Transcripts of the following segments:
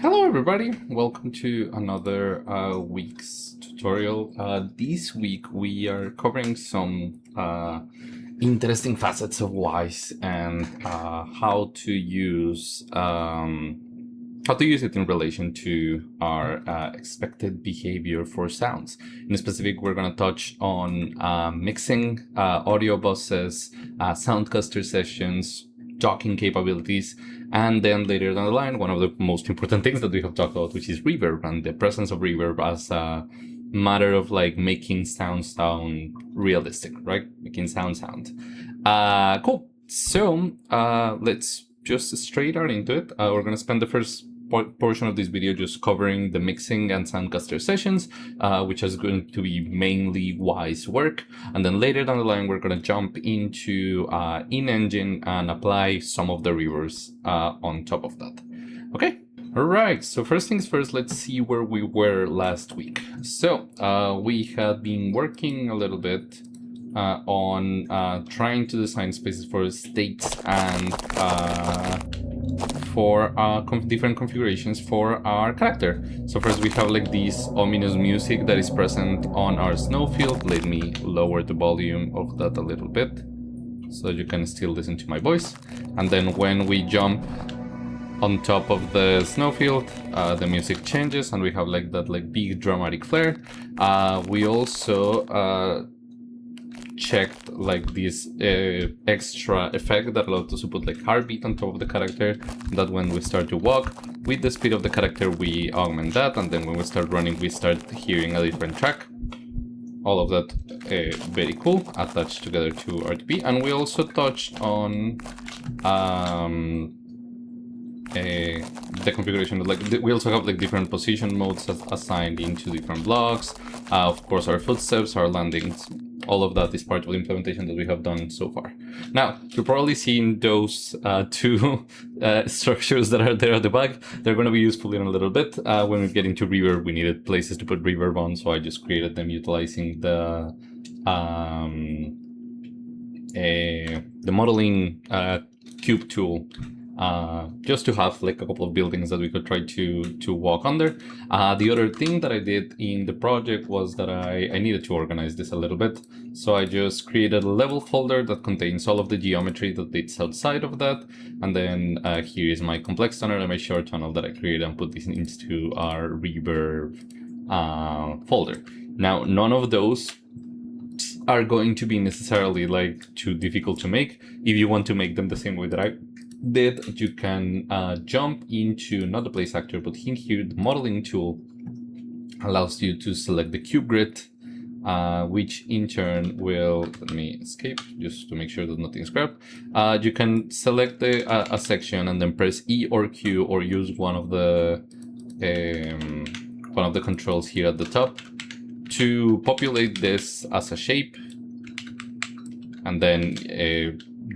Hello everybody, welcome to another week's tutorial. This week we are covering some interesting facets of Wwise and how to use it in relation to our expected behavior for sounds. In specific, we're going to touch on mixing, audio buses, sound cluster sessions, docking capabilities, and then later down the line, one of the most important things that we have talked about, which is reverb and the presence of reverb as a matter of like making sound realistic, right? Making sound. Cool. So let's just straight out into it. We're going to spend the first portion of this video just covering the mixing and sound cluster sessions, which is going to be mainly Wwise work. And then later down the line, we're going to jump into in-engine and apply some of the reverbs on top of that. Okay. All right. So first things first, let's see where we were last week. So we had been working a little bit on trying to design spaces for states and for different configurations for our character. So first we have like this ominous music that is present on our snowfield. Let me lower the volume of that a little bit so you can still listen to my voice. And then when we jump on top of the snowfield, the music changes and we have like that like big dramatic flare. We also checked like this extra effect that allows us to put like heartbeat on top of the character, that when we start to walk with the speed of the character we augment that, and then when we start running we start hearing a different track. All of that very cool, attached together to RTP. And we also touched on the configuration of like we also have like different position modes assigned into different blocks. Of course, our footsteps, our landings, all of that is part of the implementation that we have done so far. Now, you're probably seeing those two structures that are there at the back. They're going to be useful in a little bit. When we get into reverb, we needed places to put reverb on, so I just created them utilizing the modeling cube tool. Just to have like a couple of buildings that we could try to walk under. The other thing that I did in the project was that I needed to organize this a little bit. So I just created a level folder that contains all of the geometry that sits outside of that. And then here is my complex tunnel and my short tunnel that I created and put this into our reverb folder. Now, none of those are going to be necessarily like too difficult to make. If you want to make them the same way that I did, you can jump into not the place actor, but in here the modeling tool allows you to select the cube grid, which in turn will, let me escape just to make sure that nothing's grabbed. You can select a section and then press E or Q or use one of the controls here at the top to populate this as a shape, and then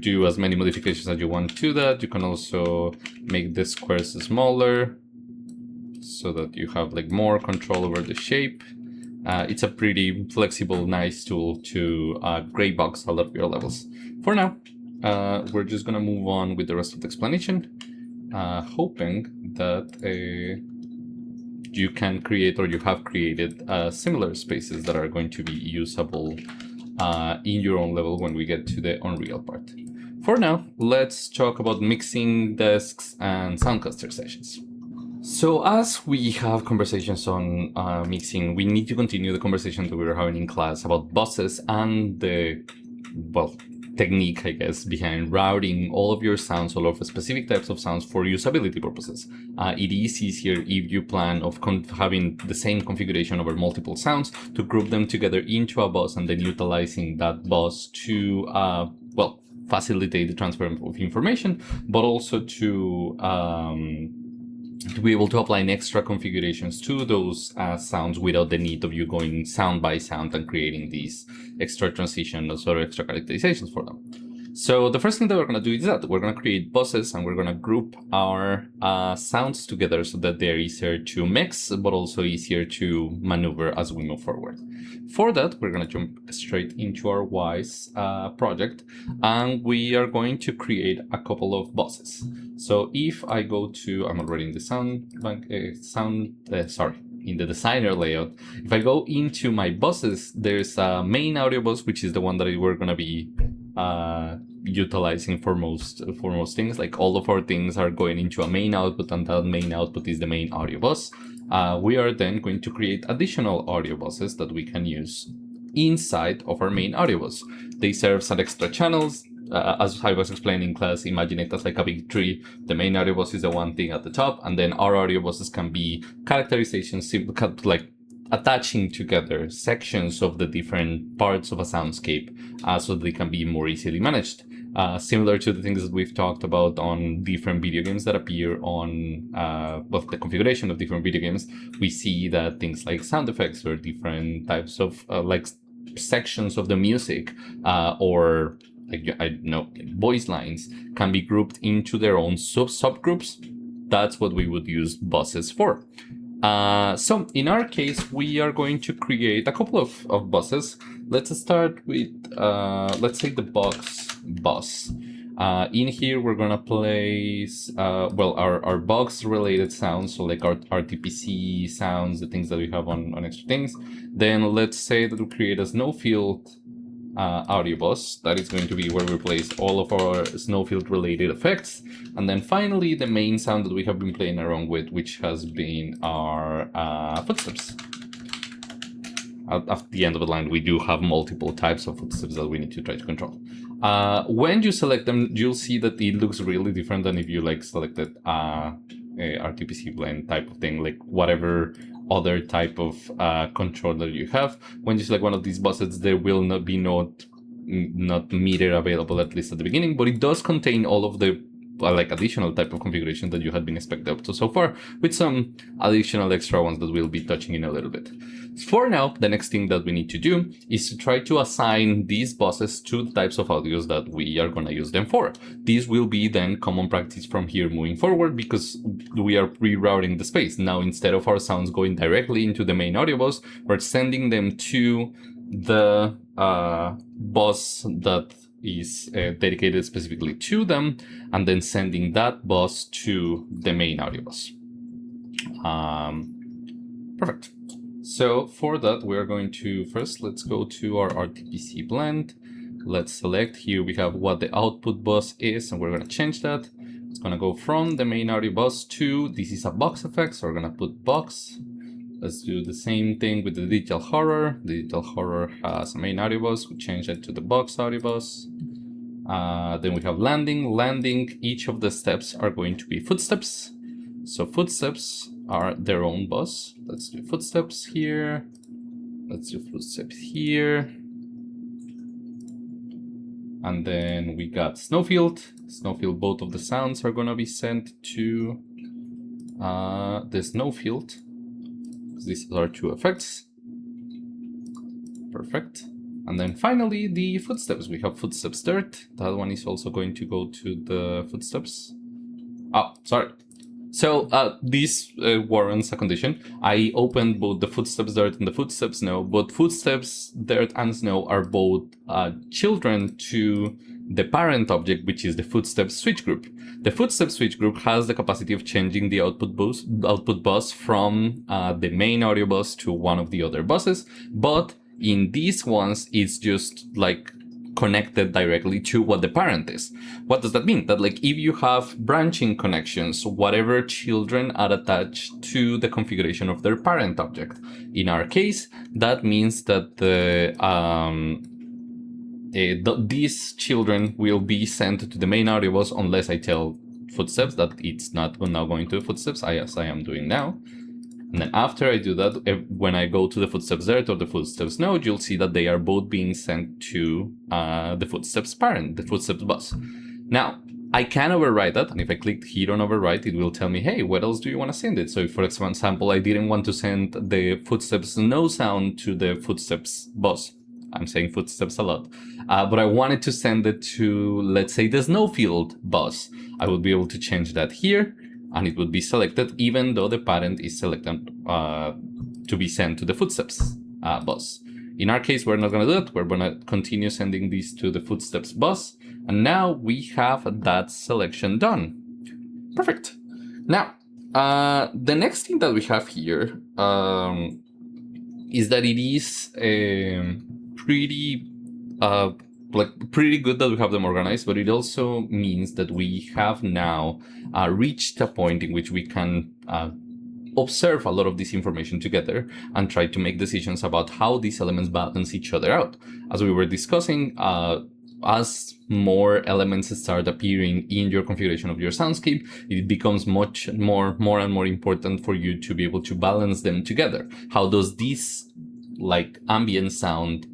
do as many modifications as you want to that. You can also make the squares smaller so that you have like more control over the shape. It's a pretty flexible, nice tool to gray box a lot of your levels. For now, we're just gonna move on with the rest of the explanation, hoping that you can create or you have created similar spaces that are going to be usable in your own level when we get to the Unreal part. For now, let's talk about mixing desks and sound cluster sessions. So as we have conversations on mixing, we need to continue the conversation that we were having in class about buses and the, well, technique, I guess, behind routing all of your sounds, all of the specific types of sounds for usability purposes. It is easier if you plan of having the same configuration over multiple sounds to group them together into a bus and then utilizing that bus to, well, facilitate the transfer of information, but also to be able to apply extra configurations to those sounds without the need of you going sound by sound and creating these extra transitions or extra characterizations for them. So the first thing that we're going to do is that we're going to create buses, and we're going to group our sounds together so that they're easier to mix, but also easier to maneuver as we move forward. For that, we're going to jump straight into our Wwise project, and we are going to create a couple of buses. So if I go to, I'm already in the in the designer layout. If I go into my buses, there's a main audio bus, which is the one that we're going to be utilizing for most things. Like all of our things are going into a main output, and that main output is the main audio bus. We are then going to create additional audio buses that we can use inside of our main audio bus. They serve as extra channels. As I was explaining in class, imagine it as like a big tree. The main audio bus is the one thing at the top, and then our audio buses can be characterizations, like attaching together sections of the different parts of a soundscape so they can be more easily managed. Similar to the things that we've talked about on different video games that appear on the configuration of different video games, we see that things like sound effects or different types of like sections of the music or voice lines can be grouped into their own subgroups. That's what we would use buses for. So in our case, we are going to create a couple of buses. Let's start with, let's say the box bus. In here, we're gonna place, our box related sounds. So like our RTPC sounds, the things that we have on extra things. Then let's say that we create a snowfield audio bus. That is going to be where we place all of our snowfield related effects. And then finally, the main sound that we have been playing around with, which has been our footsteps. At the end of the line, we do have multiple types of footsteps that we need to try to control. When you select them, you'll see that it looks really different than if you like selected a RTPC blend type of thing, like whatever other type of controller you have. When you select one of these buses, there will not be not meter available, at least at the beginning, but it does contain all of the like additional type of configuration that you had been expected up to so far, with some additional extra ones that we'll be touching in a little bit. For now, the next thing that we need to do is to try to assign these buses to the types of audios that we are going to use them for. This will be then common practice from here moving forward, because we are rerouting the space. Now, instead of our sounds going directly into the main audio bus, we're sending them to the bus that is dedicated specifically to them, and then sending that bus to the main audio bus. Perfect. So for that, we're going to first, let's go to our RTPC blend. Let's select here, we have what the output bus is, and we're going to change that. It's going to go from the main audio bus to, this is a box effect, so we're going to put box. Let's do the same thing with the digital horror. The digital horror has a main audio bus. We change that to the box audio bus. Then we have landing. Landing, each of the steps are going to be footsteps. So footsteps are their own bus. Let's do footsteps here. Let's do footsteps here. And then we got snowfield. Snowfield, both of the sounds are going to be sent to the snowfield. These are two effects. Perfect. And then finally, the footsteps. We have footsteps dirt. That one is also going to go to the footsteps. Oh, sorry. So this warrants a condition. I opened both the footsteps dirt and the footsteps snow, but footsteps dirt and snow are both children to the parent object, which is the footsteps switch group. The footsteps switch group has the capacity of changing the output bus from the main audio bus to one of the other buses, but in these ones, it's just like connected directly to what the parent is. What does that mean? That like if you have branching connections, whatever children are attached to the configuration of their parent object. In our case, that means that these children will be sent to the main audio bus unless I tell footsteps that it's not now going to footsteps, as I am doing now. And then after I do that, when I go to the footsteps dirt or the footsteps node, you'll see that they are both being sent to the footsteps parent, the footsteps bus. Now, I can override that, and if I click here on override, it will tell me, hey, what else do you want to send it? So if, for example, I didn't want to send the footsteps no sound to the footsteps bus, I'm saying footsteps a lot. But I wanted to send it to, let's say, the snowfield bus. I would be able to change that here, and it would be selected even though the parent is selected to be sent to the footsteps bus. In our case, we're not going to do that. We're going to continue sending these to the footsteps bus. And now we have that selection done. Perfect. Now, the next thing that we have here is that it is pretty good that we have them organized, but it also means that we have now reached a point in which we can observe a lot of this information together and try to make decisions about how these elements balance each other out. As we were discussing, as more elements start appearing in your configuration of your soundscape, it becomes much more and more important for you to be able to balance them together. How does this like ambient sound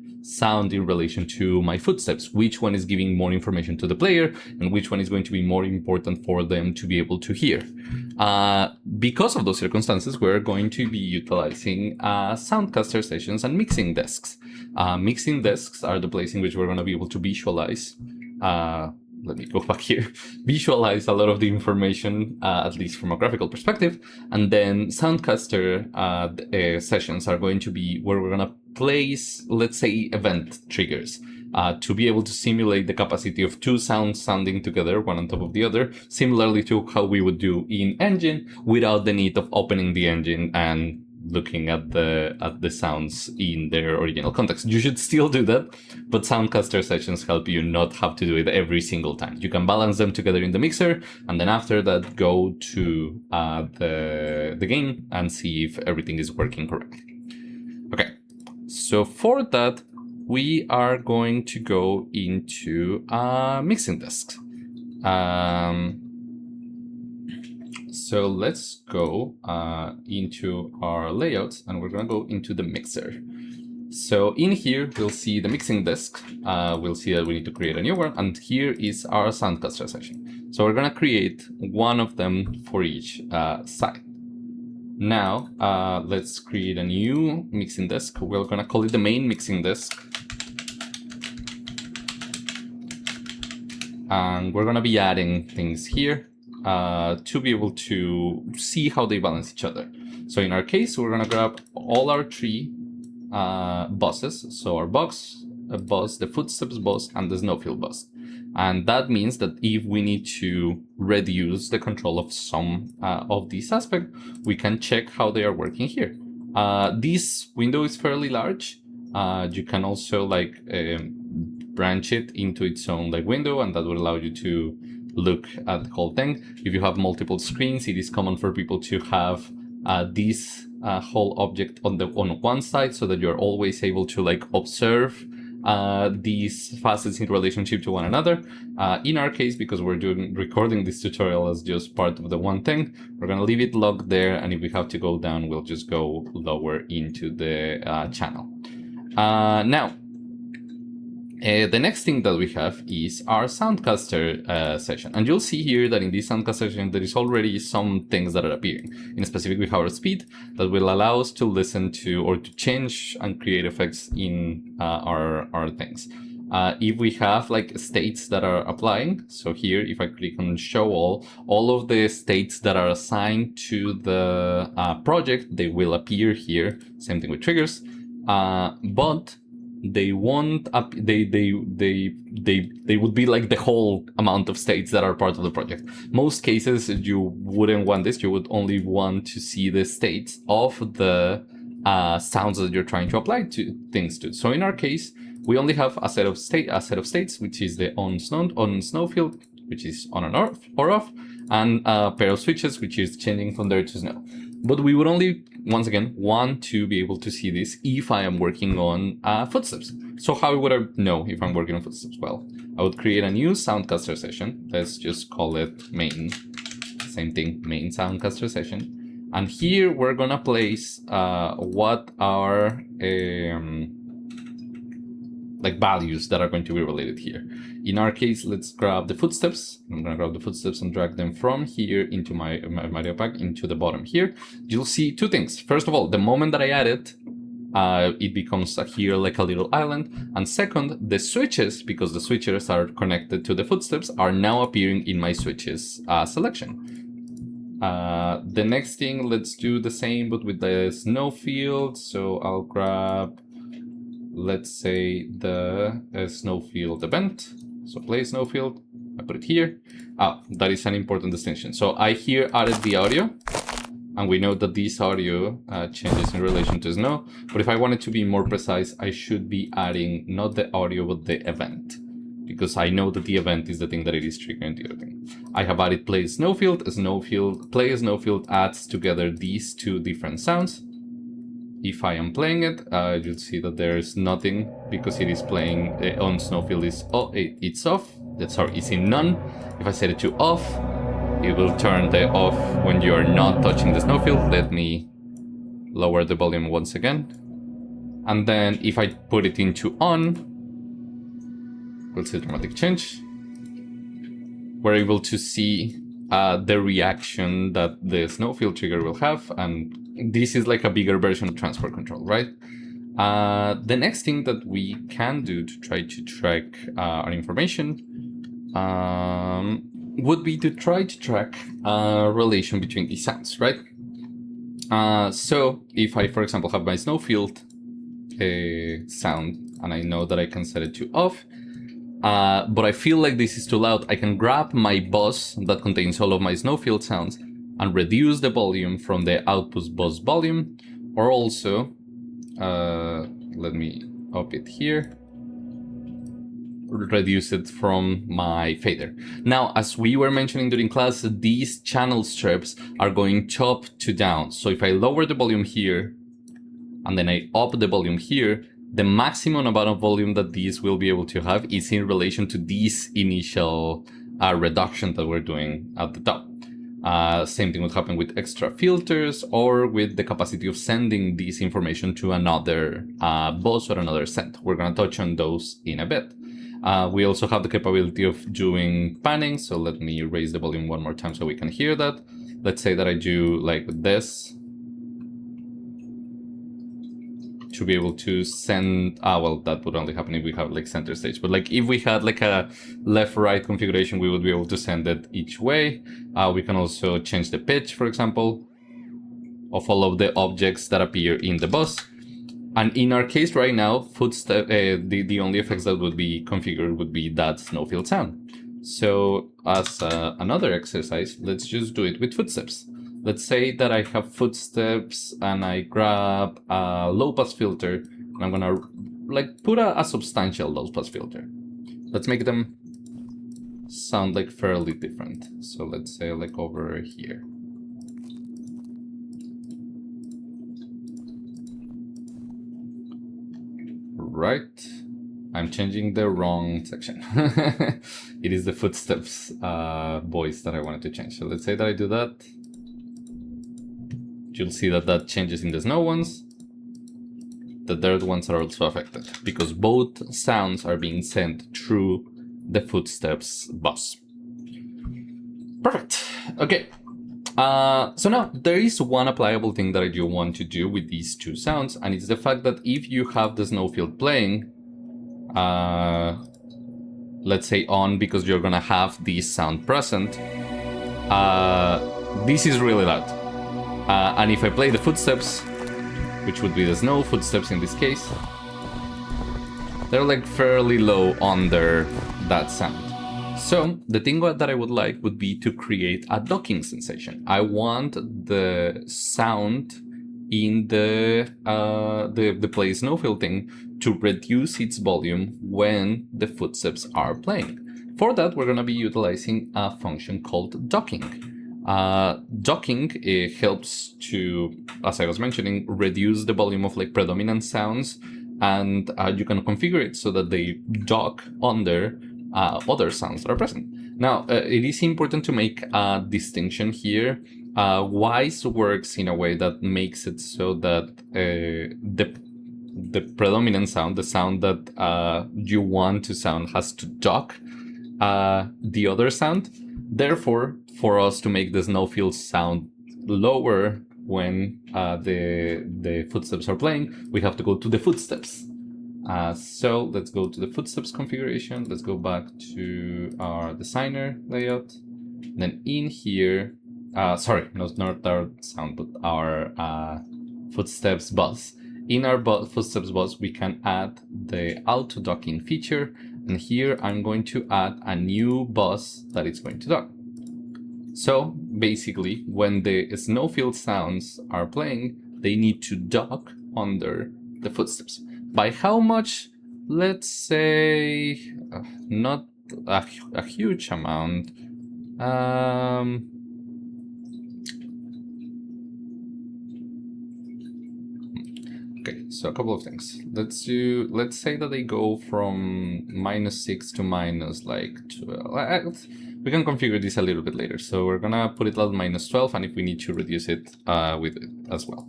in relation to my footsteps? Which one is giving more information to the player and which one is going to be more important for them to be able to hear? Because of those circumstances, we're going to be utilizing Soundcaster sessions and mixing desks. Mixing desks are the place in which we're going to be able to visualize let me go back here, visualize a lot of the information, at least from a graphical perspective. And then Soundcaster sessions are going to be where we're going to place, let's say, event triggers to be able to simulate the capacity of two sounds sounding together, one on top of the other, similarly to how we would do in Engine, without the need of opening the engine and looking at the sounds in their original context. You should still do that, but Soundcaster sessions help you not have to do it every single time. You can balance them together in the mixer, and then after that go to the game and see if everything is working correctly. Okay, so for that, we are going to go into mixing desks. So let's go into our layouts, and we're going to go into the mixer. So in here, we'll see the mixing desk. We'll see that we need to create a new one. And here is our Soundcaster session. So we're going to create one of them for each side. Now, let's create a new mixing desk. We're going to call it the main mixing desk. And we're going to be adding things here to be able to see how they balance each other. So in our case, we're going to grab all our three buses. So our bus, the footsteps bus, and the snowfield bus. And that means that if we need to reduce the control of some of these aspects, we can check how they are working here. This window is fairly large. You can also branch it into its own window, and that would allow you to look at the whole thing. If you have multiple screens, it is common for people to have this whole object on one side, so that you're always able to observe these facets in relationship to one another. In our case, because we're recording this tutorial as just part of the one thing, we're going to leave it locked there, and if we have to go down, we'll just go lower into the channel. Now, the next thing that we have is our Soundcaster session. And you'll see here that in this Soundcaster session, there is already some things that are appearing. In specific, we have our speed that will allow us to listen to or to change and create effects in our things. If we have states that are applying, so here, if I click on show all of the states that are assigned to the project, they will appear here. Same thing with triggers, but they won't up, they would be the whole amount of states that are part of the project. Most cases you wouldn't want this. You would only want to see the states of the sounds that you're trying to apply to things to. So in our case, we only have a set of states, which is the on snowfield, which is on and off, and a pair of switches, which is changing from there to snow. But we would only, once again, want to be able to see this if I am working on footsteps. So how would I know if I'm working on footsteps? Well, I would create a new Soundcaster session. Let's just call it main. Same thing, main Soundcaster session. And here we're gonna place what are values that are going to be related here. In our case, let's grab the footsteps. I'm gonna grab the footsteps and drag them from here into my Mario pack into the bottom here. You'll see two things. First of all, the moment that I add it, it becomes here like a little island. And second, the switches, because the switches are connected to the footsteps, are now appearing in my switches selection. The next thing, let's do the same, but with the snow field. So I'll grab, let's say, the snow field event. So play snow field, I put it here. That is an important distinction. So I here added the audio, and we know that this audio changes in relation to snow. But if I wanted to be more precise, I should be adding not the audio, but the event, because I know that the event is the thing that it is triggering the other thing. I have added play snowfield. Play snowfield adds together these two different sounds. If I am playing it, you'll see that there's nothing because it is playing on snowfield is it's off. Sorry, it's in none. If I set it to off, it will turn the off when you are not touching the snowfield. Let me lower the volume once again. And then if I put it into on, we'll see a dramatic change. We're able to see the reaction that the snowfield trigger will have. And this is like a bigger version of transport control, right? The next thing that we can do to try to track our information would be to try to track a relation between these sounds, right? So if I, for example, have my snowfield sound and I know that I can set it to off, but I feel like this is too loud, I can grab my bus that contains all of my snowfield sounds and reduce the volume from the output bus volume, or also, let me up it here, reduce it from my fader. Now, as we were mentioning during class, these channel strips are going top to down. So if I lower the volume here, and then I up the volume here, the maximum amount of volume that these will be able to have is in relation to this initial reduction that we're doing at the top. Same thing would happen with extra filters or with the capacity of sending this information to another bus or another send. We're going to touch on those in a bit. We also have the capability of doing panning. So let me raise the volume one more time so we can hear that. Let's say that I do like this to be able to send, well, that would only happen if we have like center stage, but like if we had like a left-right configuration, we would be able to send it each way. We can also change the pitch, for example, of all of the objects that appear in the bus. And in our case right now, footstep, the only effects that would be configured would be that snowfield sound. So as another exercise, let's just do it with footsteps. Let's say that I have footsteps and I grab a low pass filter and I'm gonna like put a substantial low pass filter. Let's make them sound like fairly different. So let's say like over here. Right, I'm changing the wrong section. It is the footsteps voice that I wanted to change. So let's say that I do that. You'll see that that changes in the snow ones. The dirt ones are also affected because both sounds are being sent through the footsteps bus. Perfect. Okay. So now there is one applicable thing that I do want to do with these two sounds, and it's the fact that if you have the snowfield playing, let's say on, because you're gonna have this sound present, this is really loud. And if I play the footsteps, which would be the snow footsteps in this case, they're like fairly low under that sound. So the thing that I would like would be to create a docking sensation. I want the sound in the play snowfield thing to reduce its volume when the footsteps are playing. For that, we're going to be utilizing a function called docking. Docking helps to, as I was mentioning, reduce the volume of like predominant sounds, and you can configure it so that they dock under other sounds that are present. Now, it is important to make a distinction here. Wwise works in a way that makes it so that the predominant sound, the sound that you want to sound, has to dock the other sound. Therefore, for us to make the snowfield sound lower when the footsteps are playing, we have to go to the footsteps. So let's go to the footsteps configuration. Let's go back to our designer layout. Then in here, sorry, not our sound, but our footsteps bus. In our footsteps bus, we can add the auto docking feature. And here I'm going to add a new bus that is going to dock. So basically, when the snowfield sounds are playing, they need to dock under the footsteps. By how much? Let's say not a huge amount. Okay, so a couple of things. Let's say that they go from -6 to minus like 12. We can configure this a little bit later. So we're gonna put it at -12, and if we need to reduce it with it as well.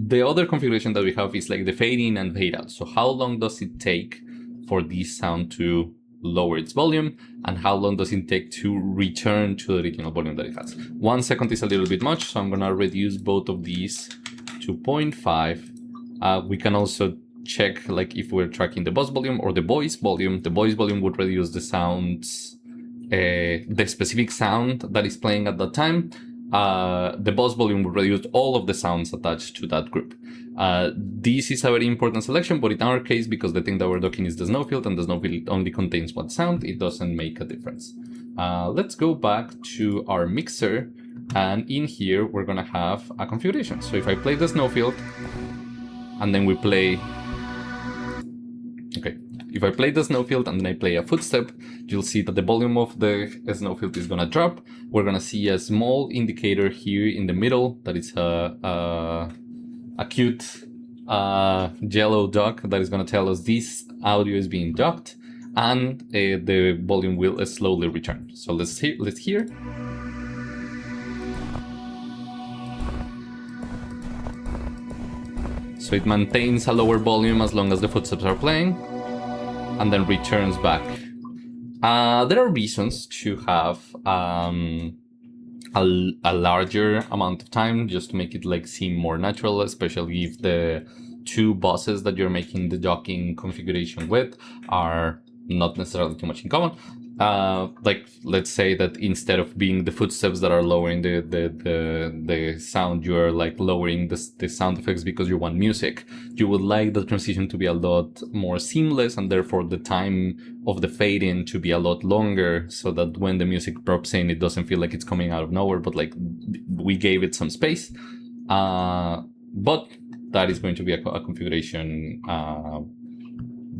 The other configuration that we have is like the fade in and fade out. So how long does it take for this sound to lower its volume, and how long does it take to return to the original volume that it has? 1 second is a little bit much, so I'm gonna reduce both of these to 0.5. We can also check like if we're tracking the bus volume or the voice volume. The voice volume would reduce the sounds, the specific sound that is playing at that time. The bus volume will reduce all of the sounds attached to that group. This is a very important selection, but in our case, because the thing that we're docking is the snowfield, and the snowfield only contains one sound, it doesn't make a difference. Let's go back to our mixer, and in here we're gonna have a configuration. So if I play the snowfield, and then we play... Okay, if I play the snowfield and then I play a footstep, you'll see that the volume of the snowfield is gonna drop. We're gonna see a small indicator here in the middle that is a cute yellow dock that is gonna tell us this audio is being docked, and the volume will slowly return. So let's hear. So it maintains a lower volume as long as the footsteps are playing, and then returns back. There are reasons to have a larger amount of time, just to make it like seem more natural, especially if the two buses that you're making the docking configuration with are not necessarily too much in common. Like let's say that instead of being the footsteps that are lowering the sound, you're like lowering the sound effects because you want music. You would like the transition to be a lot more seamless, and therefore the time of the fade in to be a lot longer, so that when the music drops in, it doesn't feel like it's coming out of nowhere, but like we gave it some space. But that is going to be a configuration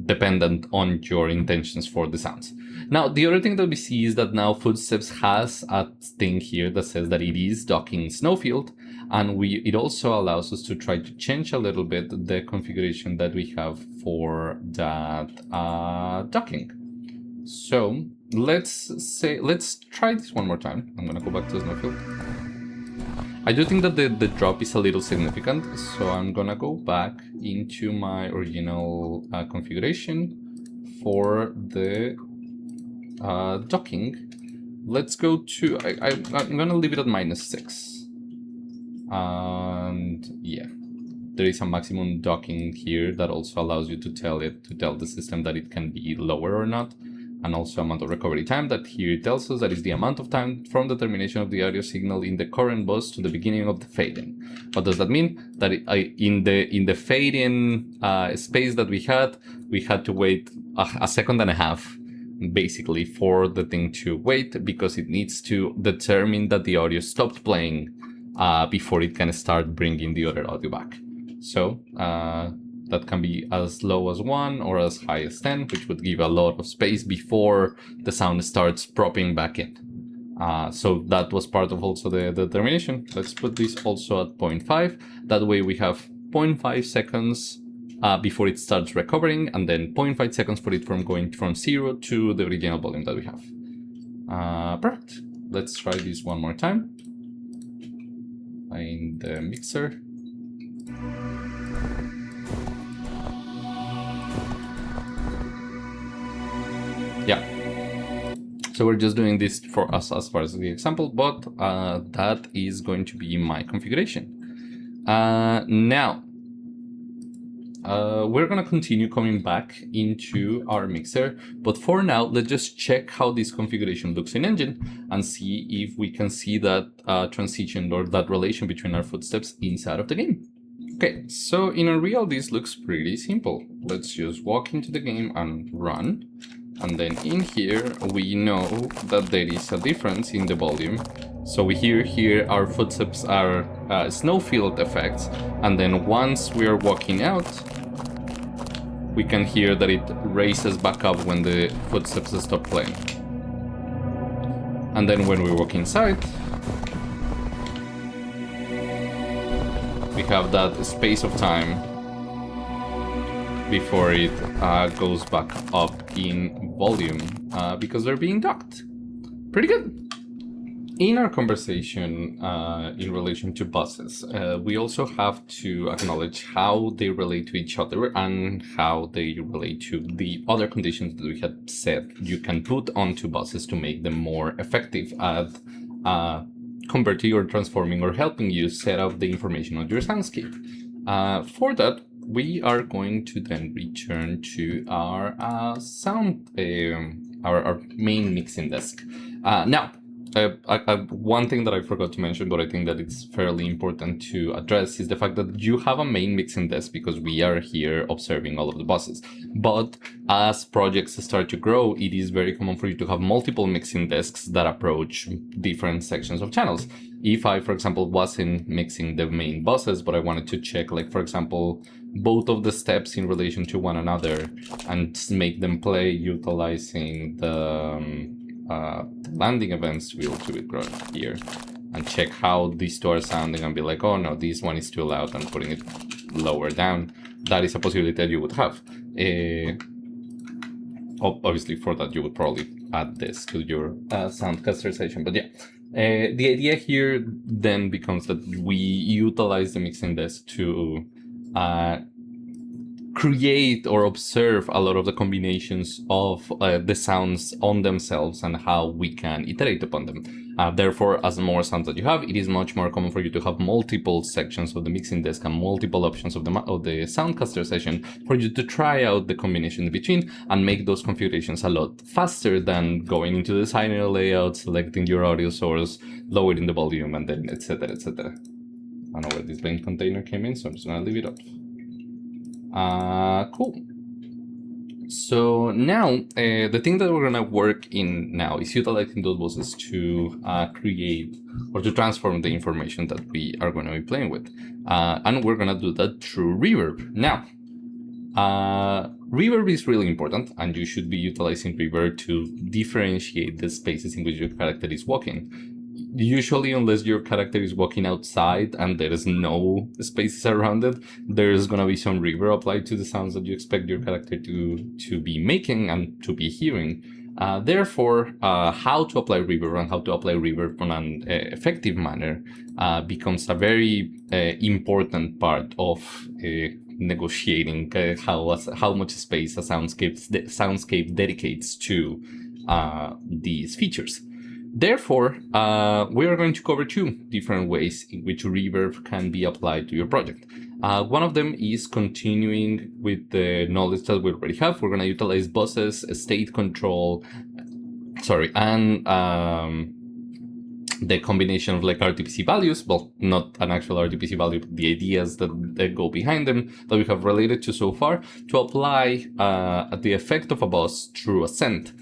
dependent on your intentions for the sounds. Now, the other thing that we see is that now Footsteps has a thing here that says that it is docking Snowfield, and it also allows us to try to change a little bit the configuration that we have for that docking. So let's try this one more time. I'm gonna go back to Snowfield. I do think that the drop is a little significant, so I'm gonna go back into my original configuration for the docking. Let's go to, I'm gonna leave it at -6. And yeah, there is a maximum docking here that also allows you to tell the system that it can be lower or not. And also amount of recovery time, that here it tells us that is the amount of time from the termination of the audio signal in the current bus to the beginning of the fade-in. What does that mean? That in the fade-in space that we had to wait a second and a half, basically, for the thing to wait, because it needs to determine that the audio stopped playing before it can start bringing the other audio back. So that can be as low as 1 or as high as 10, which would give a lot of space before the sound starts propping back in. So that was part of also the termination. Let's put this also at 0.5. That way we have 0.5 seconds before it starts recovering, and then 0.5 seconds for it from going from 0 to the original volume that we have. Perfect. Let's try this one more time in the mixer. Yeah. So we're just doing this for us as far as the example, but that is going to be my configuration. Now, we're gonna continue coming back into our mixer, but for now, let's just check how this configuration looks in Engine and see if we can see that transition or that relation between our footsteps inside of the game. Okay, so in Unreal, this looks pretty simple. Let's just walk into the game and run. And then in here, we know that there is a difference in the volume. So we hear here our footsteps are snowfield effects. And then once we are walking out, we can hear that it raises back up when the footsteps stop playing. And then when we walk inside, we have that space of time before it goes back up in volume because they're being docked. Pretty good. In our conversation in relation to buses, we also have to acknowledge how they relate to each other and how they relate to the other conditions that we had said you can put onto buses to make them more effective at converting or transforming or helping you set up the information on your soundscape. For that, we are going to then return to our our main mixing desk. Now, one thing that I forgot to mention, but I think that it's fairly important to address, is the fact that you have a main mixing desk because we are here observing all of the buses. But as projects start to grow, it is very common for you to have multiple mixing desks that approach different sections of channels. If I, for example, wasn't mixing the main buses, but I wanted to check, like, for example, both of the steps in relation to one another and make them play utilizing the landing events, we'll do it right here and check how these two are sounding and be like, oh no, this one is too loud, and putting it lower down. That is a possibility that you would have. Obviously, for that, you would probably add this to your sound customization. But yeah, the idea here then becomes that we utilize the mixing desk to create or observe a lot of the combinations of the sounds on themselves and how we can iterate upon them. Therefore, as more sounds that you have, it is much more common for you to have multiple sections of the mixing desk and multiple options of the sound customization for you to try out the combination in between and make those configurations a lot faster than going into the designer layout, selecting your audio source, lowering the volume, and then etc. etc. I don't know where this main container came in, so I'm just gonna leave it off. Cool. So now, the thing that we're gonna work in now is utilizing those buses to create or to transform the information that we are gonna be playing with. And we're gonna do that through Reverb. Now, Reverb is really important, and you should be utilizing Reverb to differentiate the spaces in which your character is walking. Usually, unless your character is walking outside and there is no spaces around it, there's gonna be some reverb applied to the sounds that you expect your character to be making and to be hearing. Therefore, how to apply reverb and how to apply reverb in an effective manner becomes a very important part of negotiating how much space a soundscape dedicates to these features. Therefore, we are going to cover two different ways in which reverb can be applied to your project. One of them is continuing with the knowledge that we already have. We're going to utilize buses, state control, and the combination of like RTPC values, well, not an actual RTPC value, but the ideas that go behind them that we have related to so far, to apply the effect of a bus through a scent.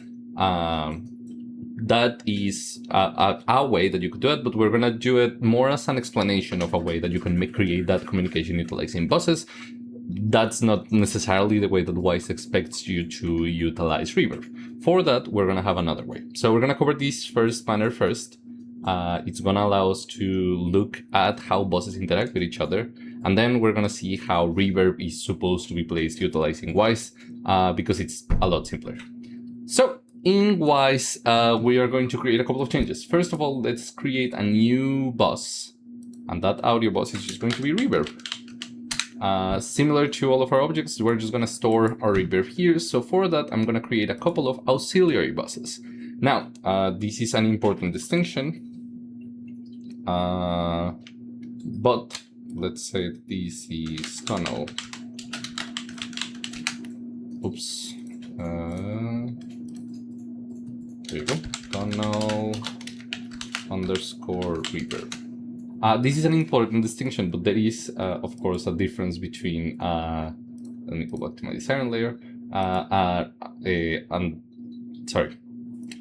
That is a way that you could do it, but we're going to do it more as an explanation of a way that you can create that communication utilizing buses. That's not necessarily the way that Wwise expects you to utilize reverb. For that, we're going to have another way. So we're going to cover this first banner first. It's going to allow us to look at how buses interact with each other. And then we're going to see how reverb is supposed to be placed utilizing Wwise, because it's a lot simpler. So, in Wwise, we are going to create a couple of changes. First of all, let's create a new bus, and that audio bus is just going to be reverb. Similar to all of our objects, we're just going to store our reverb here. So for that, I'm going to create a couple of auxiliary buses. Now, this is an important distinction, but let's say this is tunnel. Oops. There you go. Tunnel underscore reverb. This is an important distinction, but there is, of course, a difference between, let me go back to my design layer,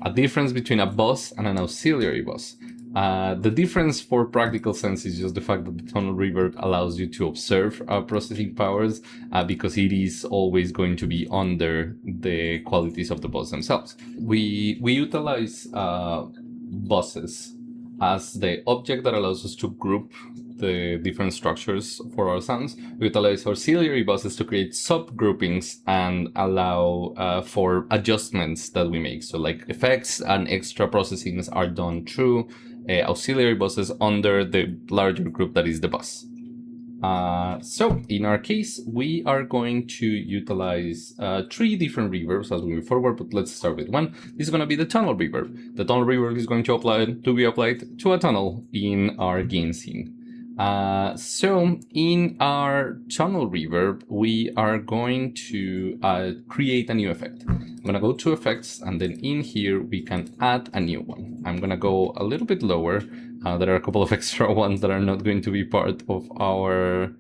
a difference between a bus and an auxiliary bus. The difference for practical sense is just the fact that the tunnel reverb allows you to observe processing powers because it is always going to be under the qualities of the bus themselves. We utilize buses as the object that allows us to group the different structures for our sounds. We utilize auxiliary buses to create subgroupings and allow for adjustments that we make. So like effects and extra processings are done through auxiliary buses under the larger group that is the bus. So in our case, we are going to utilize 3 different reverbs as we move forward, but let's start with one. This is going to be the tunnel reverb. The tunnel reverb is going to be applied to a tunnel in our game scene. So in our tunnel reverb, we are going to create a new effect. I'm going to go to effects, and then in here we can add a new one. I'm going to go a little bit lower. There are a couple of extra ones that are not going to be part of our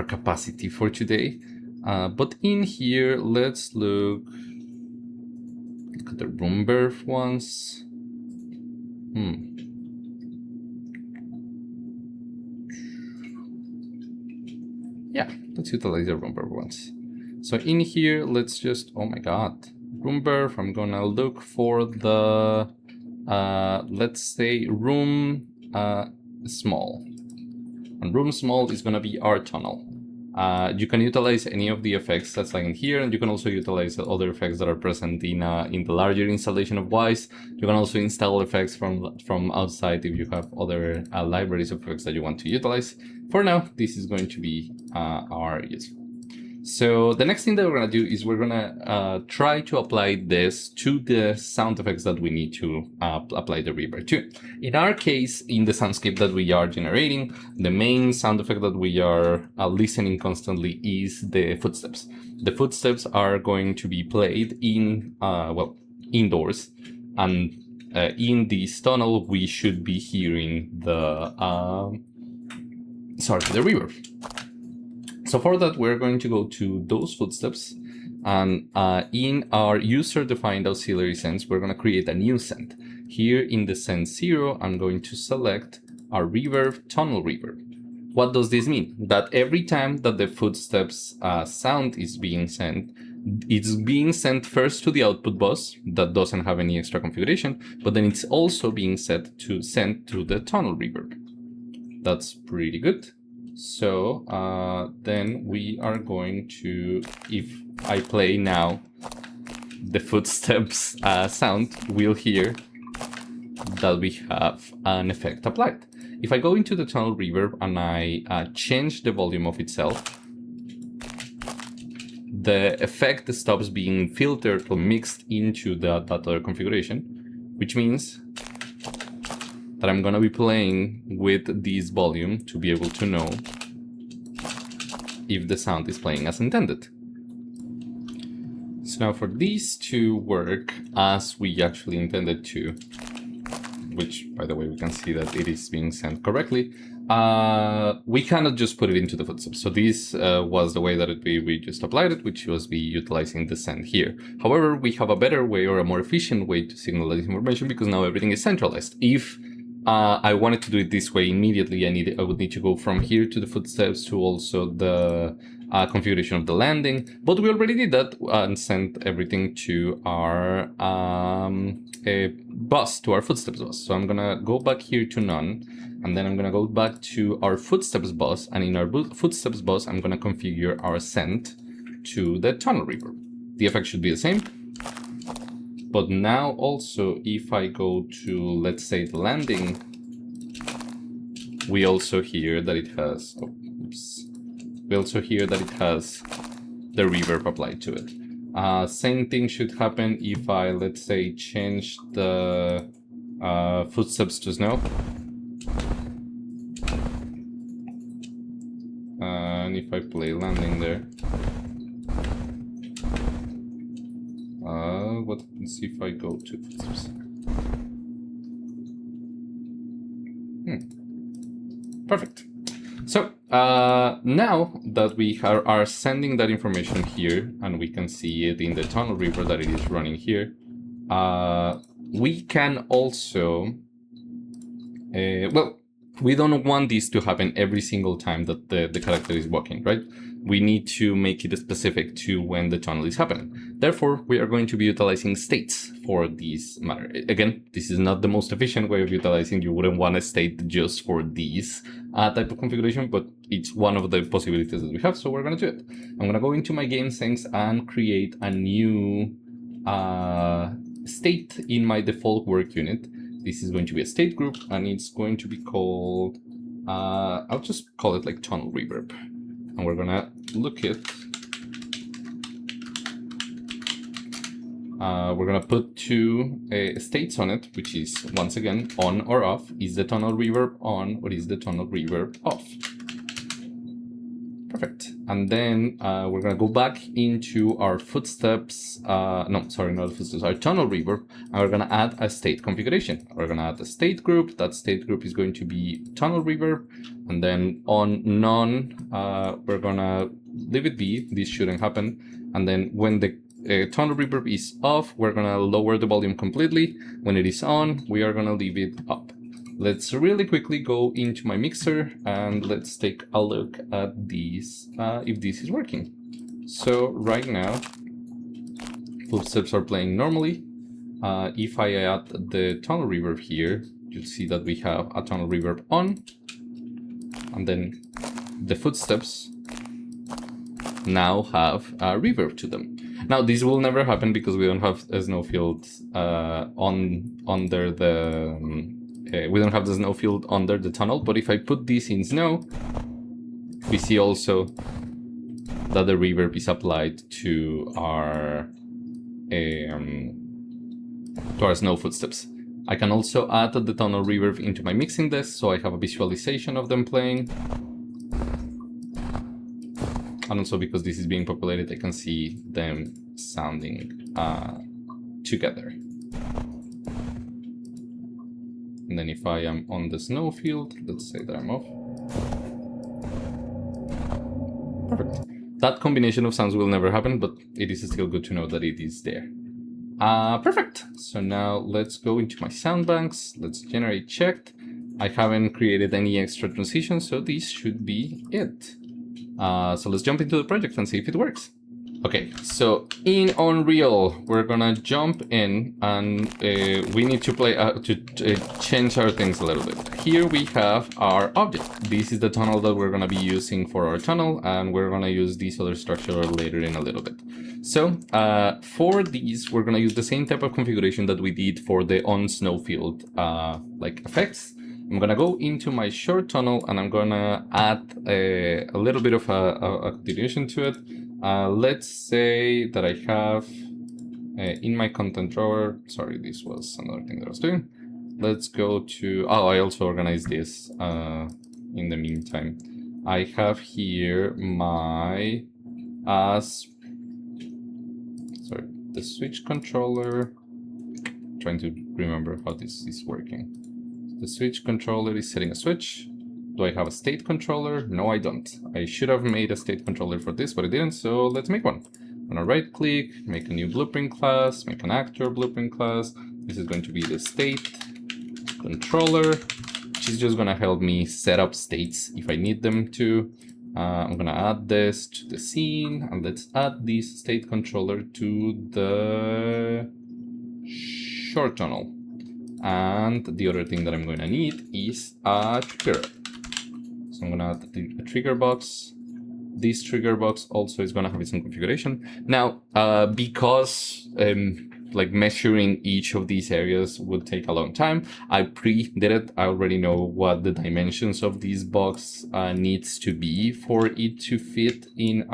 capacity for today. But in here, let's look at the Reverb ones. Yeah, let's utilize the Reverb ones. So in here, let's just, oh my god, Reverb, I'm gonna look for the, let's say room small. And room small is gonna be our tunnel. You can utilize any of the effects that's like in here, and you can also utilize other effects that are present in the larger installation of Wwise. You can also install effects from outside if you have other libraries of effects that you want to utilize. For now, this is going to be our use. So the next thing that we're going to do is we're going to try to apply this to the sound effects that we need to apply the reverb to. In our case, in the soundscape that we are generating, the main sound effect that we are listening constantly is the footsteps. The footsteps are going to be played in, indoors. And in this tunnel, we should be hearing the reverb. So for that, we're going to go to those footsteps, and in our user-defined auxiliary sense, we're going to create a new scent. Here in the scent 0, I'm going to select our reverb, tunnel reverb. What does this mean? That every time that the footsteps sound is being sent, it's being sent first to the output bus that doesn't have any extra configuration, but then it's also being sent to the tunnel reverb. That's pretty good. So then we are going to, if I play now the footsteps sound, we'll hear that we have an effect applied. If I go into the tunnel reverb and I change the volume of itself, the effect stops being filtered or mixed into that other configuration, which means that I'm gonna be playing with this volume to be able to know if the sound is playing as intended. So now for these to work as we actually intended to, which by the way, we can see that it is being sent correctly, we cannot just put it into the footsteps. So this was the way that we just applied it, which was be utilizing the send here. However, we have a better way or a more efficient way to signal this information because now everything is centralized. If I wanted to do it this way immediately, I would need to go from here to the footsteps to also the configuration of the landing, but we already did that and sent everything to our bus, to our footsteps bus. So I'm gonna go back here to none, and then I'm gonna go back to our footsteps bus, and in our footsteps bus, I'm gonna configure our send to the tunnel reverb. The effect should be the same. But now also, if I go to, let's say, the landing, we also hear that it has, we also hear that it has the reverb applied to it. Same thing should happen if I, let's say, change the footsteps to snow. And if I play landing there. What happens if I go to footsteps? Perfect. So now that we are sending that information here, and we can see it in the tunnel reverb that it is running here, we can also, well, we don't want this to happen every single time that the character is walking, right? We need to make it specific to when the tunnel is happening. Therefore, we are going to be utilizing states for this matter. Again, this is not the most efficient way of utilizing. You wouldn't want a state just for this type of configuration, but it's one of the possibilities that we have, so we're going to do it. I'm going to go into my game settings and create a new state in my default work unit. This is going to be a state group, and it's going to be called, I'll just call it like tunnel reverb. And we're gonna look at, we're gonna put two states on it, which is once again on or off. Is the tunnel reverb on or is the tunnel reverb off? Perfect. And then we're gonna go back into our footsteps, no, sorry, not footsteps, our tunnel reverb, and we're gonna add a state configuration. We're gonna add a state group. That state group is going to be tunnel reverb, and then on none, we're gonna leave it be. This shouldn't happen. And then when the tunnel reverb is off, we're gonna lower the volume completely. When it is on, we are gonna leave it up. Let's really quickly go into my mixer and let's take a look at these, if this is working. So right now, footsteps are playing normally. If I add the tunnel reverb here, you'll see that we have a tunnel reverb on, and then the footsteps now have a reverb to them. Now this will never happen because we don't have a snow field under the. We don't have the snow field under the tunnel, but if I put this in snow, we see also that the reverb is applied to our snow footsteps. I can also add the tunnel reverb into my mixing desk, so I have a visualization of them playing. And also because this is being populated, I can see them sounding together. And then if I am on the snow field, let's say that I'm off. Perfect. That combination of sounds will never happen, but it is still good to know that it is there. Perfect. So now let's go into my sound banks. Let's generate checked. I haven't created any extra transitions, so this should be it. So let's jump into the project and see if it works. Okay, so in Unreal, we're gonna jump in and we need to play to change our things a little bit. Here we have our object. This is the tunnel that we're gonna be using for our tunnel, and we're gonna use this other structure later in a little bit. So for these, we're gonna use the same type of configuration that we did for the on snow field like effects. I'm gonna go into my short tunnel and I'm gonna add a little bit of a continuation to it. Let's say that I have in my content drawer, sorry, this was another thing that I was doing. Let's go to, oh, I also organized this in the meantime. I have here my, the switch controller. I'm trying to remember how this is working. The switch controller is setting a switch. Do I have a state controller? No, I don't. I should have made a state controller for this, but I didn't, so let's make one. I'm gonna right click, make a new blueprint class, make an actor blueprint class. This is going to be the state controller, which is just gonna help me set up states if I need them to. I'm gonna add this to the scene, and let's add this state controller to the short tunnel. And the other thing that I'm going to need is a trigger. So I'm going to add a trigger box. This trigger box also is going to have its own configuration. Now, because like measuring each of these areas would take a long time, I pre-did it. I already know what the dimensions of this box needs to be for it to fit in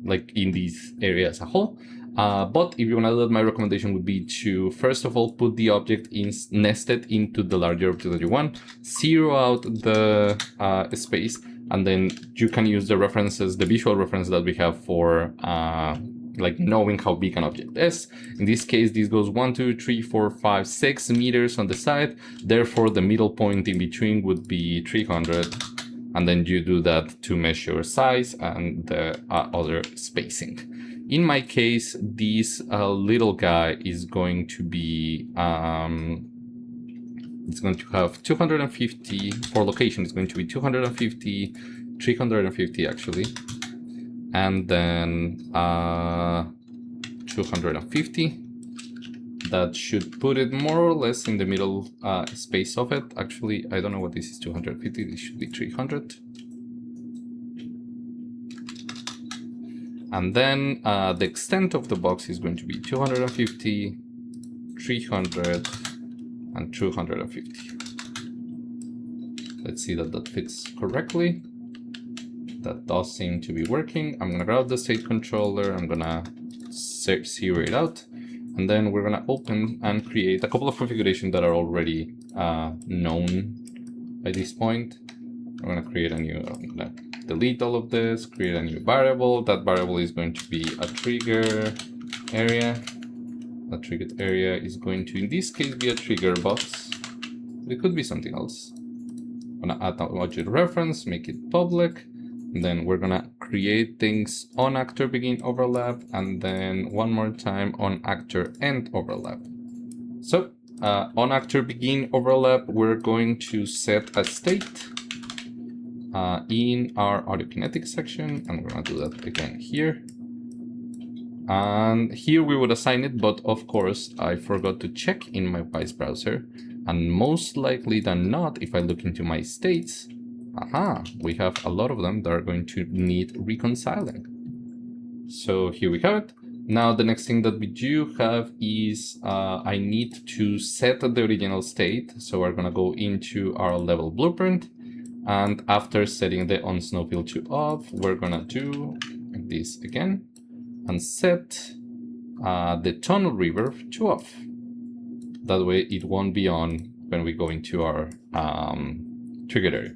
like in this area as a whole. But if you want to do that, my recommendation would be to first of all put the object nested into the larger object that you want, zero out the space, and then you can use the references, the visual reference that we have for like knowing how big an object is. In this case, this goes 1, 2, 3, 4, 5, 6 meters on the side. Therefore, the middle point in between would be 300. And then you do that to measure size and the other spacing. In my case, this little guy is going to be, it's going to have 250, for location, it's going to be 250, 350 actually. And then 250. That should put it more or less in the middle space of it. Actually, I don't know what this is, 250, this should be 300. And then the extent of the box is going to be 250, 300, and 250. Let's see that that fits correctly. That does seem to be working. I'm gonna grab the state controller, I'm gonna zero it out, and then we're gonna open and create a couple of configurations that are already known by this point. I'm gonna create a new, I'm gonna delete all of this, create a new variable. That variable is going to be a trigger area. A triggered area is going to, in this case, be a trigger box. It could be something else. I'm gonna add an object reference, make it public. And then we're gonna create things on actor begin overlap, and then one more time on actor end overlap. So on actor begin overlap, we're going to set a state in our audio kinetic section, and we're gonna do that again here. And here we would assign it, but of course I forgot to check in my Wwise browser, and most likely than not, if I look into my states, we have a lot of them that are going to need reconciling. So here we have it. Now the next thing that we do have is I need to set the original state. So we're gonna go into our level blueprint, and after setting the on snowfield to off, we're gonna do this again and set the tunnel reverb to off. That way it won't be on when we go into our trigger area.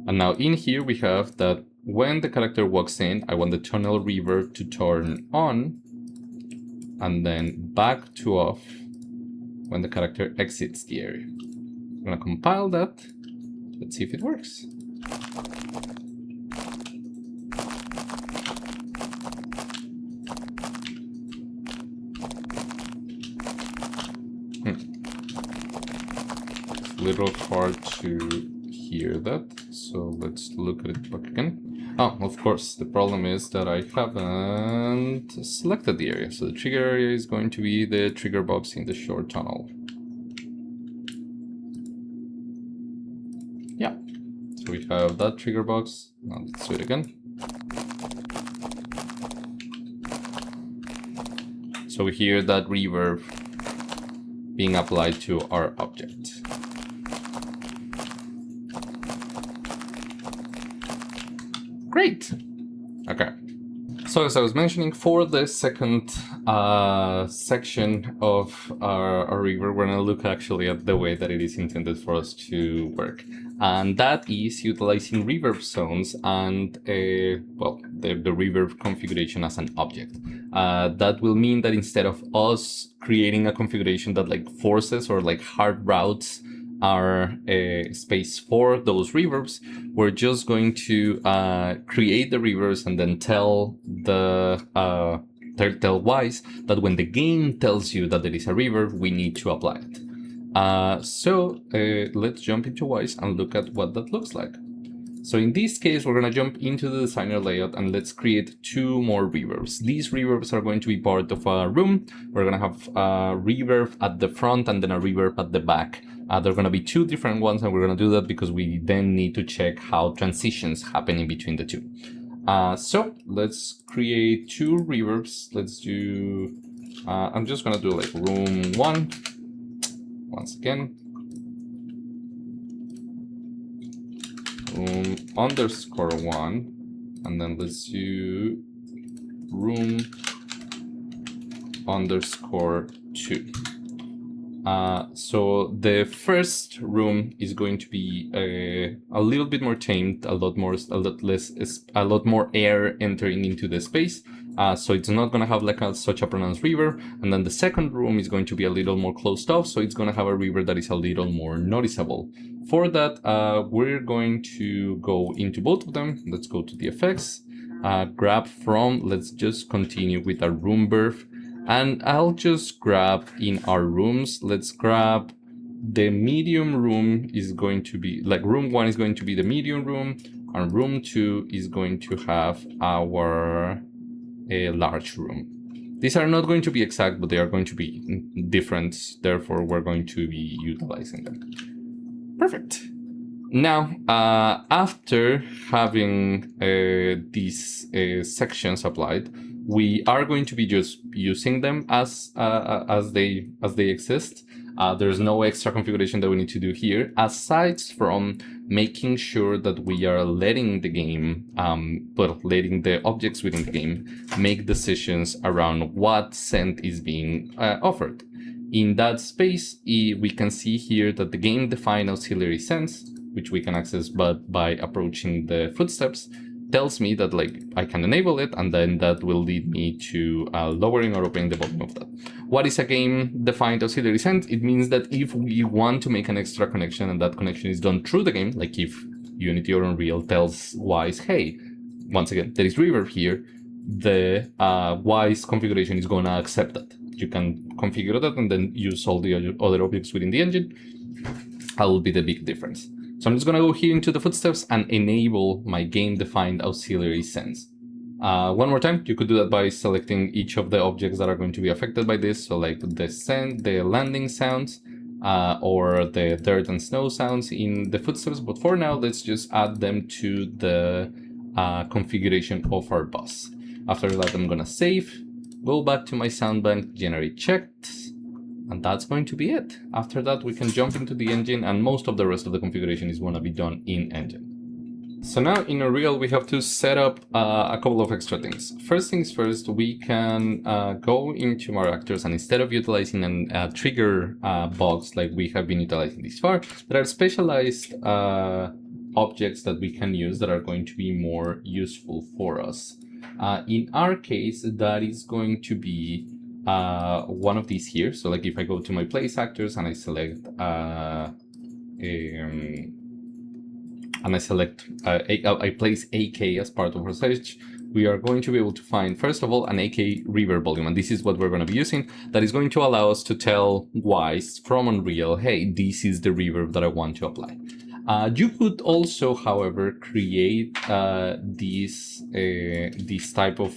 And now in here we have that when the character walks in, I want the tunnel reverb to turn on and then back to off when the character exits the area. I'm gonna compile that. Let's see if it works. It's a little hard to hear that, so let's look at it back again. Oh, of course, the problem is that I haven't selected the area. So the trigger area is going to be the trigger box in the short tunnel. Yeah, so we have that trigger box. Now let's do it again. So we hear that reverb being applied to our object. Great. Okay. So as I was mentioning, for the second section of our reverb, we're gonna look actually at the way that it is intended for us to work. And that is utilizing reverb zones and the reverb configuration as an object. That will mean that instead of us creating a configuration that like forces or like hard routes our space for those reverbs, we're just going to create the reverbs and then tell the tell Wwise that when the game tells you that there is a reverb, we need to apply it. So let's jump into Wwise and look at what that looks like. So in this case, we're gonna jump into the designer layout and let's create 2 more reverbs. These reverbs are going to be part of a room. We're gonna have a reverb at the front and then a reverb at the back. They're gonna be 2 different ones, and we're gonna do that because we then need to check how transitions happen in between the 2. So let's create 2 reverbs. Let's do, I'm just gonna do like room 1, once again. Room _1, and then let's do room underscore 2. So the first room is going to be a little bit more tamed, a lot more air entering into the space. So it's not going to have like such a pronounced reverb. And then the second room is going to be a little more closed off, so it's going to have a reverb that is a little more noticeable. For that, we're going to go into both of them. Let's go to the effects, grab from, let's just continue with our room burp. And I'll just grab in our rooms, let's grab the medium room is going to be, like room 1 is going to be the medium room, and room 2 is going to have our large room. These are not going to be exact, but they are going to be different, therefore we're going to be utilizing them. Perfect. Now, after having these sections applied, we are going to be just using them as they exist. There's no extra configuration that we need to do here, aside from making sure that we are letting the game, letting the objects within the game make decisions around what scent is being offered. In that space, we can see here that the game defined auxiliary scents, which we can access but by approaching the footsteps, tells me that like I can enable it, and then that will lead me to lowering or opening the volume of that. What is a game defined auxiliary scent? It means that if we want to make an extra connection and that connection is done through the game, like if Unity or Unreal tells Wwise, hey, once again, there is reverb here, the Wwise configuration is going to accept that. You can configure that and then use all the other objects within the engine. That will be the big difference. So I'm just going to go here into the footsteps and enable my game-defined auxiliary scents. One more time, you could do that by selecting each of the objects that are going to be affected by this. So like the scent, the landing sounds, or the dirt and snow sounds in the footsteps. But for now, let's just add them to the configuration of our bus. After that, I'm going to save, go back to my sound bank, generate checked. And that's going to be it. After that, we can jump into the engine, and most of the rest of the configuration is going to be done in engine. So now in Unreal, we have to set up a couple of extra things. First things first, we can go into our actors, and instead of utilizing a trigger box like we have been utilizing this far, there are specialized objects that we can use that are going to be more useful for us. In our case, that is going to be one of these here. So like if I go to my place actors and I select I place AK as part of our search, we are going to be able to find, first of all, an AK reverb volume, and this is what we're going to be using. That is going to allow us to tell Wwise from Unreal, hey, this is the reverb that I want to apply. You could also, however, create this type of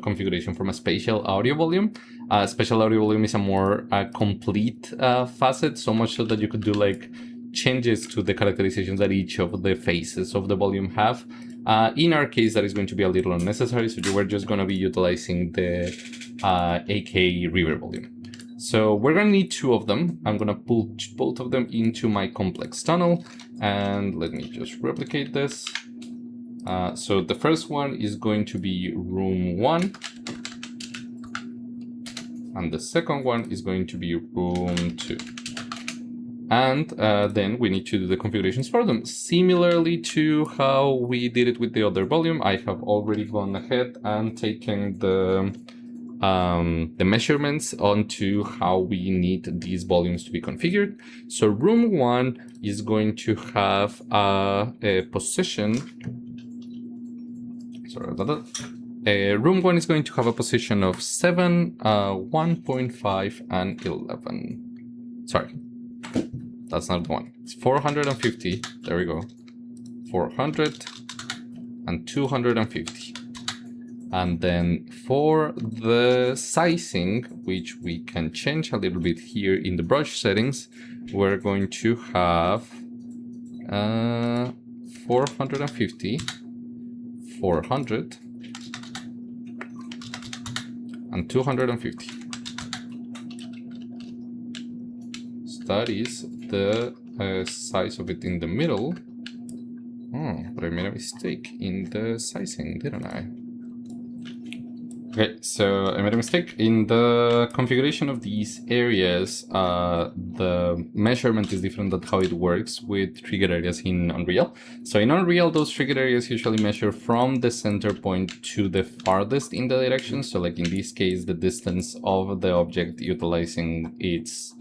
configuration from a spatial audio volume. Spatial audio volume is a more complete facet, so much so that you could do like changes to the characterizations that each of the faces of the volume have. In our case, that is going to be a little unnecessary, so we're just going to be utilizing the AK reverb volume. So we're going to need 2 of them. I'm going to pull both of them into my complex tunnel, and let me just replicate this. So the first one is going to be room 1, and the second one is going to be room 2. And then we need to do the configurations for them. Similarly to how we did it with the other volume, I have already gone ahead and taken the measurements onto how we need these volumes to be configured. So room 1 is going to have a position. Sorry about that. Room 1 is going to have a position of 7, 1.5, and 11. Sorry, that's not the one. It's 450. There we go. 400 and 250. And then for the sizing, which we can change a little bit here in the brush settings, we're going to have 450, 400, and 250. So that is the size of it in the middle. Oh, but I made a mistake in the sizing, didn't I? Okay, so I made a mistake. In the configuration of these areas, the measurement is different than how it works with trigger areas in Unreal. So in Unreal, those trigger areas usually measure from the center point to the farthest in the direction. So like in this case, the distance of the object utilizing its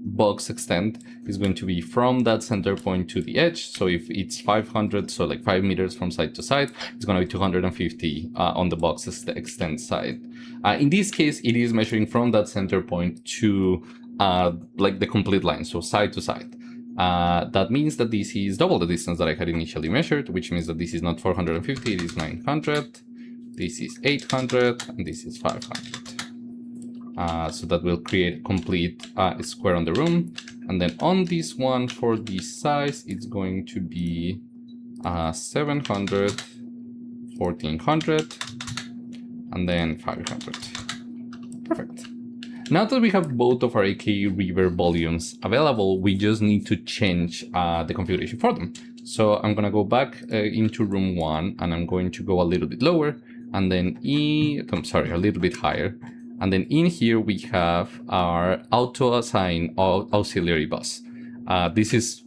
box extent is going to be from that center point to the edge. So if it's 500, so like 5 meters from side to side, it's going to be 250 on the box extent side. In this case, it is measuring from that center point to like the complete line, so side to side. That means that this is double the distance that I had initially measured, which means that this is not 450, it is 900, this is 800, and this is 500. So that will create a complete square on the room. And then on this one, for this size, it's going to be 700, 1400, and then 500. Perfect. Now that we have both of our AK Reverb volumes available, we just need to change the configuration for them. So I'm going to go back into room 1, and I'm going to go a little bit lower, and then a little bit higher. And then in here, we have our auto-assign auxiliary bus. This is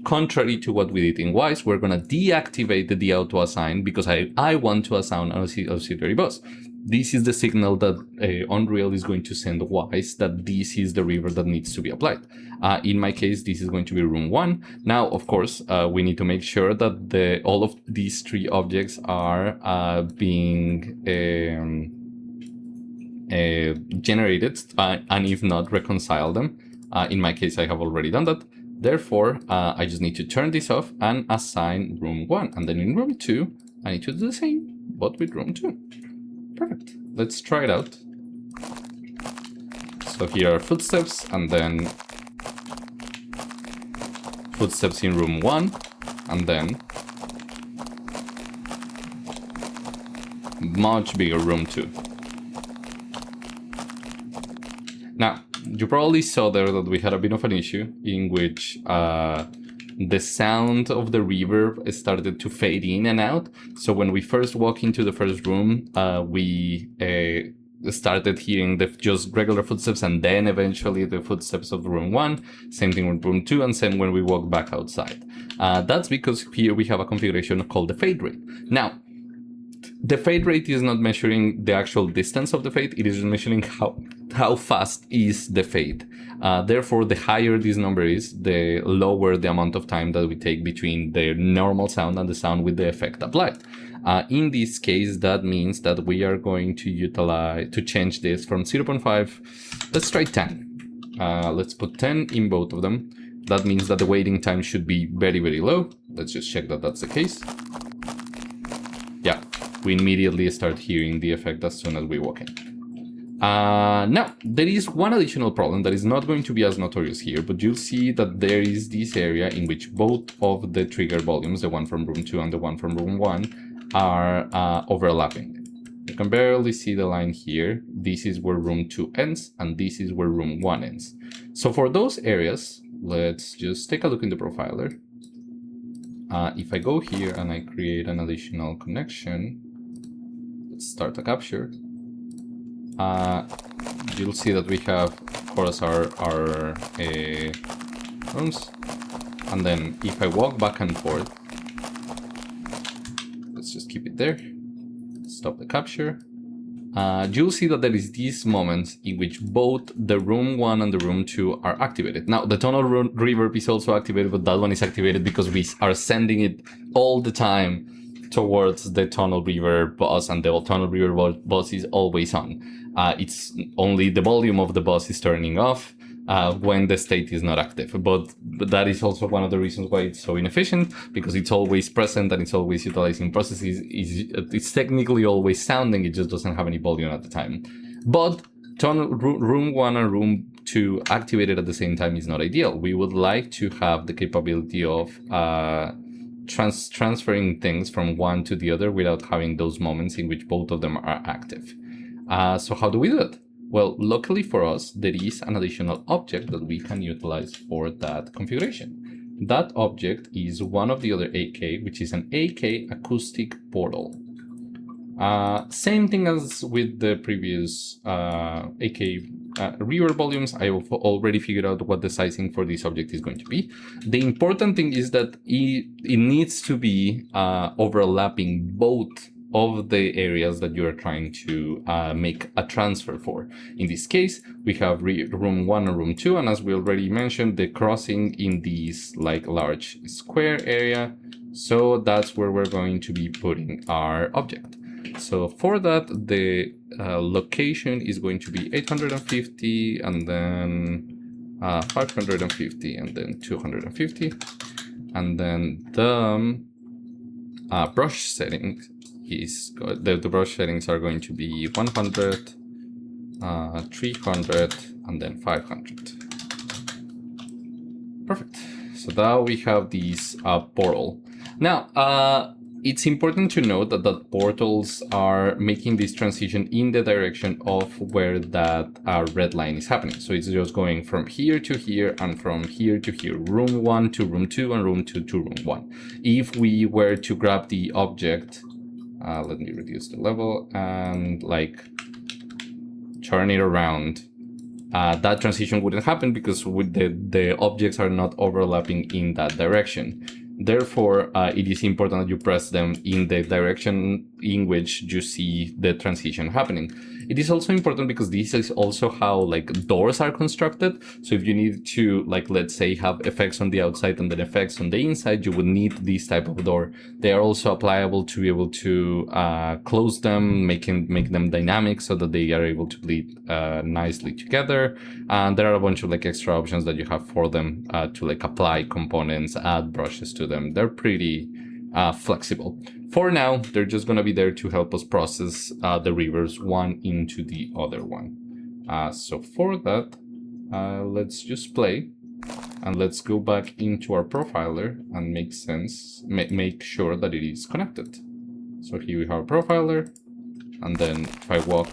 contrary to what we did in Wwise. We're going to deactivate the auto-assign because I want to assign an auxiliary bus. This is the signal that Unreal is going to send Wwise that this is the reverb that needs to be applied. In my case, this is going to be room 1. Now, of course, we need to make sure that all of these 3 objects are being generated, and if not, reconcile them. In my case, I have already done that. Therefore, I just need to turn this off and assign room 1. And then in room 2, I need to do the same, but with room 2. Perfect. Let's try it out. So here are footsteps, and then footsteps in room 1, and then much bigger room 2. Now, you probably saw there that we had a bit of an issue in which the sound of the reverb started to fade in and out. So when we first walk into the first room, we started hearing just regular footsteps, and then eventually the footsteps of room 1. Same thing with room 2, and same when we walk back outside. That's because here we have a configuration called the fade rate. Now, the fade rate is not measuring the actual distance of the fade, it is measuring how fast is the fade. Therefore, the higher this number is, the lower the amount of time that we take between the normal sound and the sound with the effect applied. In this case, that means that we are going to change this from 0.5, let's try 10. Let's put 10 in both of them. That means that the waiting time should be very, very low. Let's just check that that's the case. Yeah, we immediately start hearing the effect as soon as we walk in. Now, there is one additional problem that is not going to be as notorious here, but you'll see that there is this area in which both of the trigger volumes, the one from room 2 and the one from room 1, are overlapping. You can barely see the line here. This is where room 2 ends, and this is where room 1 ends. So for those areas, let's just take a look in the profiler. If I go here and I create an additional connection, let's start a capture. You'll see that we have, of course, our rooms. And then if I walk back and forth, let's just keep it there. Stop the capture. You'll see that there is these moments in which both the room 1 and the room 2 are activated. Now, the tonal reverb is also activated, but that one is activated because we are sending it all the time towards the tonal reverb bus, and the tonal reverb bus is always on. It's only the volume of the bus is turning off when the state is not active. But that is also one of the reasons why it's so inefficient, because it's always present and it's always utilizing processes. It's technically always sounding, it just doesn't have any volume at the time. But room 1 and room 2 activated at the same time is not ideal. We would like to have the capability of transferring things from one to the other without having those moments in which both of them are active. So how do we do it? Well, luckily for us, there is an additional object that we can utilize for that configuration. That object is one of the other AK, which is an AK acoustic portal. Same thing as with the previous AK reverb volumes. I have already figured out what the sizing for this object is going to be. The important thing is that it needs to be overlapping both of the areas that you are trying to make a transfer for. In this case, we have room 1 and room 2, and as we already mentioned, the crossing in this like large square area. So that's where we're going to be putting our object. So for that, the location is going to be 850, and then 550, and then 250. And then the brush settings is the brush settings are going to be 100, 300, and then 500. Perfect. So now we have this portal. Now, it's important to note that the portals are making this transition in the direction of where that red line is happening. So it's just going from here to here and from here to here, room 1 to room 2 and room 2 to room 1. If we were to grab the object, let me reduce the level and like turn it around, that transition wouldn't happen because with the objects are not overlapping in that direction. Therefore, it is important that you press them in the direction in which you see the transition happening. It is also important because this is also how like doors are constructed. So if you need to, like, let's say, have effects on the outside and then effects on the inside, you would need this type of door. They are also applicable to be able to close them, make them dynamic so that they are able to bleed nicely together. And there are a bunch of like extra options that you have for them to like apply components, add brushes to them. They're pretty flexible. For now, they're just going to be there to help us process the reverbs one into the other one. So for that, let's just play and let's go back into our profiler and make sure that it is connected. So here we have our profiler, and then if I walk,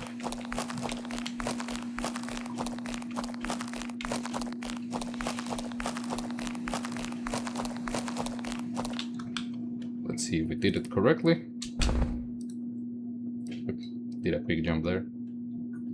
let's see if we did it correctly. Did a quick jump there.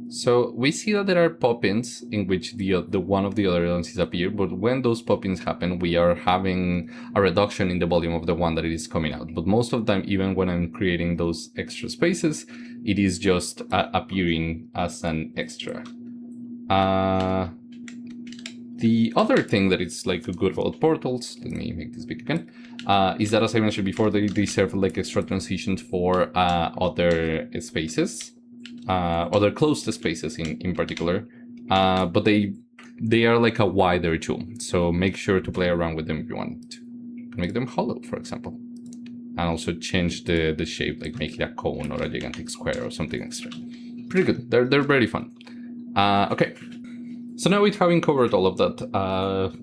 So we see that there are pop-ins in which the one of the other elements appear, but when those pop-ins happen, we are having a reduction in the volume of the one that it is coming out. But most of the time, even when I'm creating those extra spaces, it is just appearing as an extra. The other thing that is like good about portals, let me make this big again, is that as I mentioned before, they serve like extra transitions for other spaces. Other closed spaces in particular, but they are like a wider tool, so make sure to play around with them if you want to. Make them hollow, for example, and also change the shape, like make it a cone or a gigantic square or something extra. Pretty good. They're very fun. Okay. So now with having covered all of that,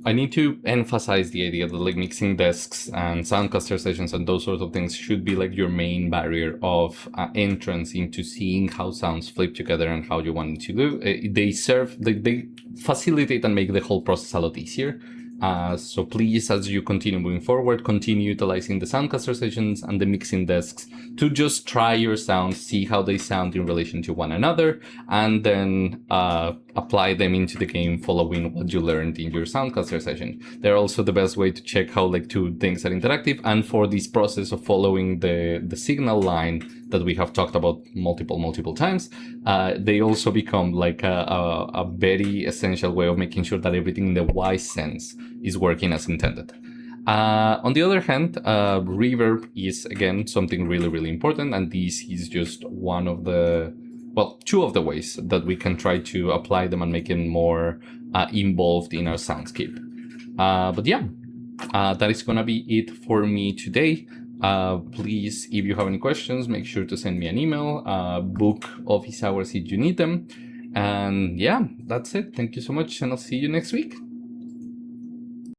I need to emphasize the idea that like mixing desks and soundcaster sessions and those sorts of things should be like your main barrier of entrance into seeing how sounds flip together and how you want it to do. They facilitate and make the whole process a lot easier. So please, as you continue moving forward, continue utilizing the soundcaster sessions and the mixing desks to just try your sounds, see how they sound in relation to one another, and then apply them into the game following what you learned in your soundcaster session. They're also the best way to check how like two things are interactive, and for this process of following the signal line that we have talked about multiple times, they also become like a very essential way of making sure that everything in the Wwise sense is working as intended. On the other hand, reverb is again something really important, and this is just one of the, well, two of the ways that we can try to apply them and make it more involved in our soundscape. But yeah, that is gonna be it for me today. Please, if you have any questions, make sure to send me an email, book office hours if you need them. And yeah, that's it. Thank you so much, and I'll see you next week.